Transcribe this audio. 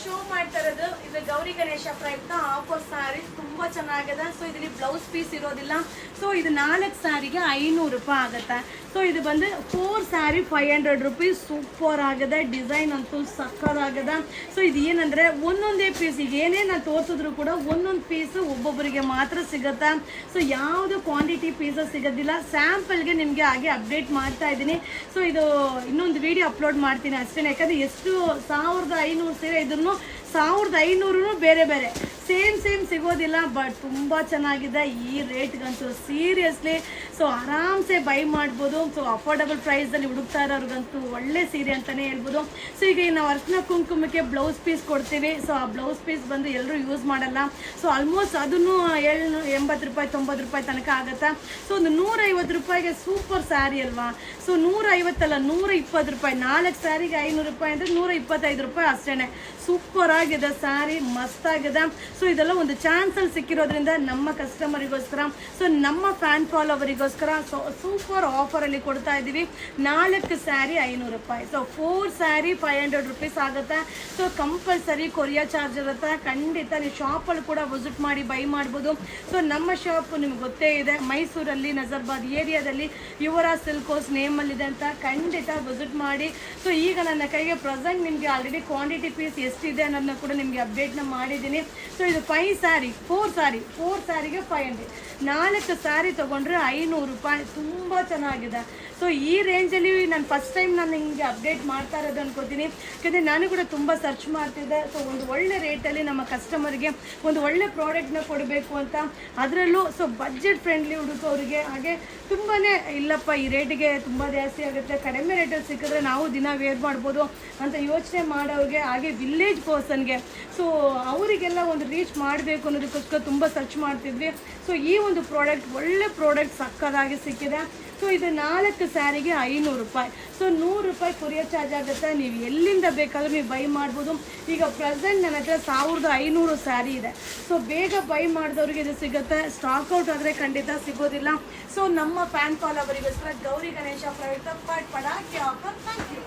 Show ಮಾಡ್ತಾ ಇರೋದು ಇದು ಗೌರಿ ಗಣೇಶ ಪ್ರಯುಕ್ತ ಆಫರ್ ಸ್ಯಾರಿ ತುಂಬಾ ಚೆನ್ನಾಗಿದೆ. ಸೊ ಇದರಲ್ಲಿ ಬ್ಲೌಸ್ ಪೀಸ್ ಇರೋದಿಲ್ಲ. ಸೊ ಇದು 4 ಸ್ಯಾರಿಗೆ 500 ರೂಪಾಯಿ ಆಗುತ್ತೆ. ಸೊ ಇದು ಬಂದು 4 ಸ್ಯಾರಿ 500 ರೂಪೀಸ್. ಸೂಪರ್ ಆಗಿದೆ, ಡಿಸೈನ್ ಅಂತೂ ಸಕ್ಕತ್ತಾಗಿದೆ. ಸೊ ಇದು ಏನಂದ್ರೆ ಒಂದೊಂದೇ ಪೀಸ್, ಈಗ ಏನೇ ನಾನು ತೋರಿಸಿದ್ರು ಕೂಡ ಒಂದೊಂದು ಪೀಸ್ ಒಬ್ಬೊಬ್ಬರಿಗೆ ಮಾತ್ರ ಸಿಗುತ್ತೆ. ಸೊ ಯಾವುದು ಕ್ವಾಂಟಿಟಿ ಪೀಸಸ್ ಸಿಗೋದಿಲ್ಲ. ಸ್ಯಾಂಪಲ್ಗೆ ನಿಮಗೆ ಹಾಗೆ ಅಪ್ಡೇಟ್ ಮಾಡ್ತಾ ಇದ್ದೀನಿ. ಸೊ ಇದು ಇನ್ನೊಂದು ವಿಡಿಯೋ ಅಪ್ಲೋಡ್ ಮಾಡ್ತೀನಿ ಅಷ್ಟೇ. ಯಾಕಂದರೆ ಎಷ್ಟು 1500 ಸೀರೆ ಇದನ್ನು 1500 ಬೇರೆ ಬೇರೆ ಸೇಮ್ ಸಿಗೋದಿಲ್ಲ. ಬಟ್ ತುಂಬ ಚೆನ್ನಾಗಿದೆ ಈ ರೇಟ್ಗಂತೂ ಸೀರಿಯಸ್ಲಿ. ಸೊ ಆರಾಮ್ಸೆ ಬೈ ಮಾಡ್ಬೋದು. ಸೊ ಅಫೋರ್ಡಬಲ್ ಪ್ರೈಸಲ್ಲಿ ಹುಡುಕ್ತಾ ಇರೋರ್ಗಂತೂ ಒಳ್ಳೆ ಸೀರೆ ಅಂತಲೇ ಹೇಳ್ಬೋದು. ಸೊ ಈಗ ನಾವು ಅರ್ಶಿನ ಕುಂಕುಮಕ್ಕೆ ಬ್ಲೌಸ್ ಪೀಸ್ ಕೊಡ್ತೀವಿ. ಸೊ ಆ ಬ್ಲೌಸ್ ಪೀಸ್ ಬಂದು ಎಲ್ಲರೂ ಯೂಸ್ ಮಾಡಲ್ಲ. ಸೊ ಆಲ್ಮೋಸ್ಟ್ ಅದನ್ನು 80 ರೂಪಾಯಿ 90 ರೂಪಾಯಿ ತನಕ ಆಗುತ್ತೆ. ಸೊ ಒಂದು 150 ರೂಪಾಯಿಗೆ ಸೂಪರ್ ಸ್ಯಾರಿ ಅಲ್ವಾ. ಸೊ 150 ಅಲ್ಲ 120 ರೂಪಾಯಿ. 4 ಸ್ಯಾರಿಗೆ 500 ರೂಪಾಯಿ ಅಂದರೆ 125 ರೂಪಾಯಿ ಅಷ್ಟೇ. ಸೂಪರ್ ಆಗಿದೆ ಸ್ಯಾರಿ, ಮಸ್ತ್ ಆಗಿದೆ. ಸೊ ಇದೆಲ್ಲ ಒಂದು ಚಾನ್ಸಲ್ಲಿ ಸಿಕ್ಕಿರೋದ್ರಿಂದ ನಮ್ಮ ಕಸ್ಟಮರಿಗೋಸ್ಕರ, ಸೊ ನಮ್ಮ ಫ್ಯಾನ್ ಫಾಲೋವರಿಗೋಸ್ಕರ ಸೊ ಸೂಪರ್ ಆಫರಲ್ಲಿ ಕೊಡ್ತಾ ಇದ್ದೀವಿ. 4 ಸ್ಯಾರಿ 500 ರೂಪಾಯಿ. ಸೊ 4 ಸ್ಯಾರಿ 500 ರೂಪೀಸ್ ಆಗುತ್ತೆ. ಸೊ ಕಂಪಲ್ಸರಿ ಕೊರಿಯರ್ ಚಾರ್ಜ್ ಇರುತ್ತೆ. ಖಂಡಿತ ನೀವು ಶಾಪಲ್ಲಿ ಕೂಡ ವಿಸಿಟ್ ಮಾಡಿ ಬೈ ಮಾಡ್ಬೋದು. ಸೊ ನಮ್ಮ ಶಾಪ್ ನಿಮ್ಗೆ ಗೊತ್ತೇ ಇದೆ, ಮೈಸೂರಲ್ಲಿ ನಜರ್ಬಾದ್ ಏರಿಯಾದಲ್ಲಿ ಯುವರಾಜ್ ಸಿಲ್ಕ್ ಹೌಸ್ ನೇಮಲ್ಲಿದೆ ಅಂತ. ಖಂಡಿತ ವಿಸಿಟ್ ಮಾಡಿ. ಸೊ ಈಗ ನನ್ನ ಕೈಗೆ ಪ್ರೆಸೆಂಟ್ ನಿಮಗೆ ಆಲ್ರೆಡಿ ಕ್ವಾಂಟಿಟಿ ಪೀಸ್ ಎಷ್ಟಿದೆ ಅನ್ನೋದನ್ನ ಕೂಡ ನಿಮಗೆ ಅಪ್ಡೇಟ್ನ ಮಾಡಿದ್ದೀನಿ. ಸೊ ಇದು 4 ಸ್ಯಾರಿಗೆ 500. 4 ಸ್ಯಾರಿ ತೊಗೊಂಡ್ರೆ 500 ರೂಪಾಯಿ. ತುಂಬ ಚೆನ್ನಾಗಿದೆ. ಸೊ ಈ ರೇಂಜಲ್ಲಿ ನಾನು ಫಸ್ಟ್ ಟೈಮ್ ನಾನು ನಿಮಗೆ ಅಪ್ಡೇಟ್ ಮಾಡ್ತಾ ಇರೋದು ಅನ್ಕೋತೀನಿ. ಯಾಕಂದರೆ ನಾನು ಕೂಡ ತುಂಬ ಸರ್ಚ್ ಮಾಡ್ತಿದ್ದೆ. ಸೊ ಒಂದು ಒಳ್ಳೆ ರೇಟಲ್ಲಿ ನಮ್ಮ ಕಸ್ಟಮರ್ಗೆ ಒಂದು ಒಳ್ಳೆ ಪ್ರಾಡಕ್ಟ್ನ ಕೊಡಬೇಕು ಅಂತ. ಅದರಲ್ಲೂ ಸೊ ಬಡ್ಜೆಟ್ ಫ್ರೆಂಡ್ಲಿ ಹುಡುಕೋರಿಗೆ, ಹಾಗೆ ತುಂಬಾ ಇಲ್ಲಪ್ಪ ಈ ರೇಟಿಗೆ ತುಂಬ ಜಾಸ್ತಿ ಆಗುತ್ತೆ, ಕಡಿಮೆ ರೇಟಲ್ಲಿ ಸಿಕ್ಕಿದ್ರೆ ನಾವು ದಿನ ವೇರ್ ಮಾಡ್ಬೋದು ಅಂತ ಯೋಚನೆ ಮಾಡೋರಿಗೆ, ಹಾಗೆ ವಿಲೇಜ್ ಪರ್ಸನ್ಗೆ, ಸೊ ಅವರಿಗೆಲ್ಲ ಒಂದು ರೀಚ್ ಮಾಡಬೇಕು ಅನ್ನೋದಕ್ಕೋಸ್ಕರ ತುಂಬ ಸರ್ಚ್ ಮಾಡ್ತಿದ್ವಿ. ಸೊ ಈ ಒಂದು ಪ್ರಾಡಕ್ಟ್ ಒಳ್ಳೆ ಪ್ರಾಡಕ್ಟ್ ಸಕ್ಕದಾಗಿ ಸಿಕ್ಕಿದೆ. ಸೊ ಇದು 4 ಸ್ಯಾರಿಗೆ 500 ರೂಪಾಯಿ. ಸೊ 100 ರೂಪಾಯಿ ಕೊರಿಯರ್ ಚಾರ್ಜ್ ಆಗುತ್ತೆ. ನೀವು ಎಲ್ಲಿಂದ ಬೇಕಾದರೂ ನೀವು ಬೈ ಮಾಡ್ಬೋದು. ಈಗ ಪ್ರೆಸೆಂಟ್ ನನ್ನ ಹತ್ರ 1500 ಸ್ಯಾರಿ ಇದೆ. ಸೊ ಬೇಗ ಬೈ ಮಾಡಿದವ್ರಿಗೆ ಇದು ಸಿಗುತ್ತೆ. ಸ್ಟಾಕ್ ಔಟ್ ಆದರೆ ಖಂಡಿತ ಸಿಗೋದಿಲ್ಲ. ಸೊ ನಮ್ಮ ಫ್ಯಾನ್ ಫಾಲೋವರಿಗೋಸ್ಕರ ಗೌರಿ ಗಣೇಶ ಪ್ರಯುಕ್ತ ಪಟಾಕಿ ಆಫರ್. Thank you.